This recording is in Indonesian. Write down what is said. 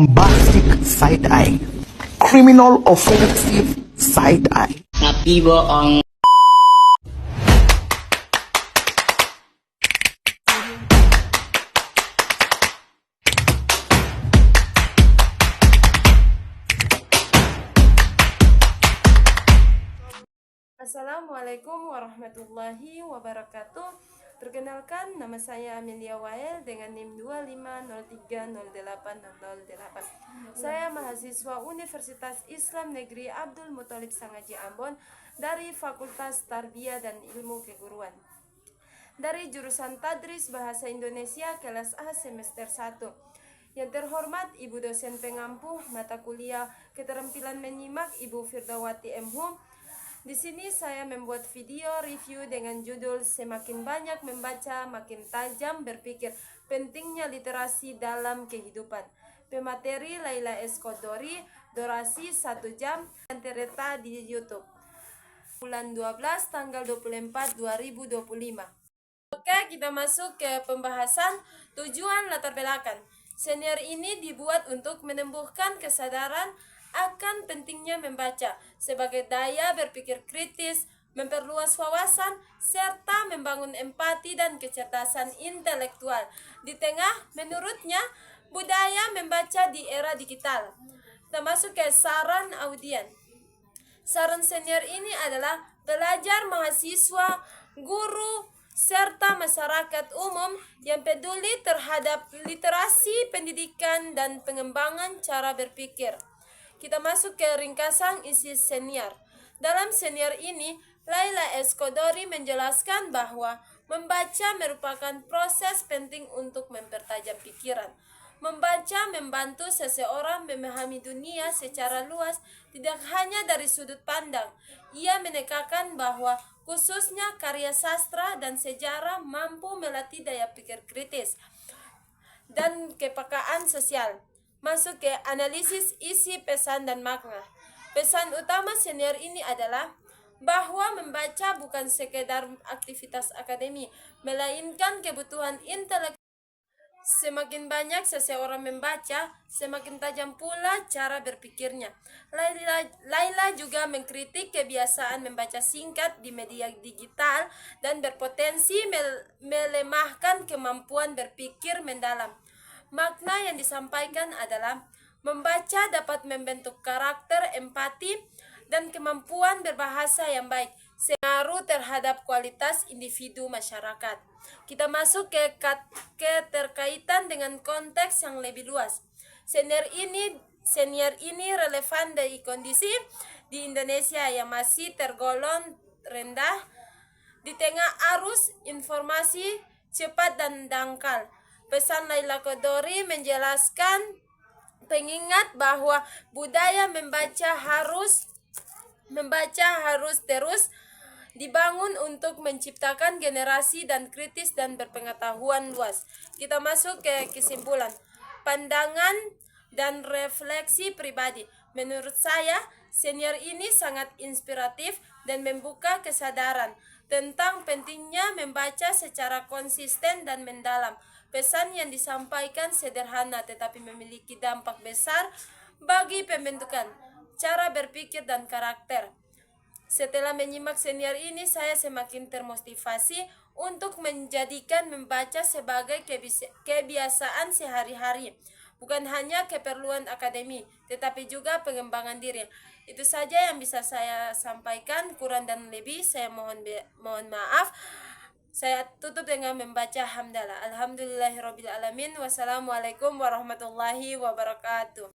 bombastic side-eye, criminal offensive side-eye. Tapi bohong. Assalamualaikum warahmatullahi wabarakatuh. Perkenalkan, nama saya Amelia Wael dengan NIM 2503080008. Saya mahasiswa Universitas Islam Negeri Abdul Muthalib Sangaji Ambon dari Fakultas Tarbiyah dan Ilmu Keguruan. Dari jurusan Tadris Bahasa Indonesia kelas A semester 1. Yang terhormat Ibu dosen pengampu mata kuliah Keterampilan Menyimak Ibu Firdawati M. Hum. Di sini saya membuat video review dengan judul Semakin banyak membaca, makin tajam berpikir. Pentingnya literasi dalam kehidupan. Pemateri Laila Eskodori, durasi 1 jam, dan terletak di YouTube. Bulan 12 tanggal 24 2025. Oke, kita masuk ke pembahasan tujuan latar belakang. Senior ini dibuat untuk menumbuhkan kesadaran akan pentingnya membaca sebagai daya berpikir kritis, memperluas wawasan, serta membangun empati dan kecerdasan intelektual. Di tengah, menurutnya, budaya membaca di era digital. Kita masuk ke saran audien. Saran senior ini adalah pelajar, mahasiswa, guru, serta masyarakat umum yang peduli terhadap literasi, pendidikan, dan pengembangan cara berpikir. Kita masuk ke ringkasan isi senior. Dalam senior ini, Laila Eskodori menjelaskan bahwa membaca merupakan proses penting untuk mempertajam pikiran. Membaca membantu seseorang memahami dunia secara luas, tidak hanya dari sudut pandang. Ia menekankan bahwa khususnya karya sastra dan sejarah mampu melatih daya pikir kritis dan kepekaan sosial. Masuk ke analisis isi pesan dan makna. Pesan utama senior ini adalah bahwa membaca bukan sekedar aktivitas akademi, melainkan kebutuhan intelektual. Semakin banyak seseorang membaca, semakin tajam pula cara berpikirnya. Laila juga mengkritik kebiasaan membaca singkat di media digital dan berpotensi melemahkan kemampuan berpikir mendalam. Makna yang disampaikan adalah membaca dapat membentuk karakter, empati, dan kemampuan berbahasa yang baik, pengaruh terhadap kualitas individu masyarakat. Kita masuk ke keterkaitan dengan konteks yang lebih luas. Senior ini relevan dari kondisi di Indonesia yang masih tergolong rendah di tengah arus informasi cepat dan dangkal. Pesan Laila Eskodori menjelaskan pengingat bahwa budaya membaca harus terus dibangun untuk menciptakan generasi dan kritis dan berpengetahuan luas. Kita masuk ke kesimpulan, pandangan dan refleksi pribadi. Menurut saya, senior ini sangat inspiratif dan membuka kesadaran tentang pentingnya membaca secara konsisten dan mendalam. Pesan yang disampaikan sederhana tetapi memiliki dampak besar bagi pembentukan cara berpikir dan karakter. Setelah menyimak senior ini, saya semakin termotivasi untuk menjadikan membaca sebagai kebiasaan sehari-hari. Bukan hanya keperluan akademi, tetapi juga pengembangan diri. Itu saja yang bisa saya sampaikan, kurang dan lebih saya mohon maaf. Saya tutup dengan membaca hamdalah. Alhamdulillahirrabbilalamin. Wassalamualaikum warahmatullahi wabarakatuh.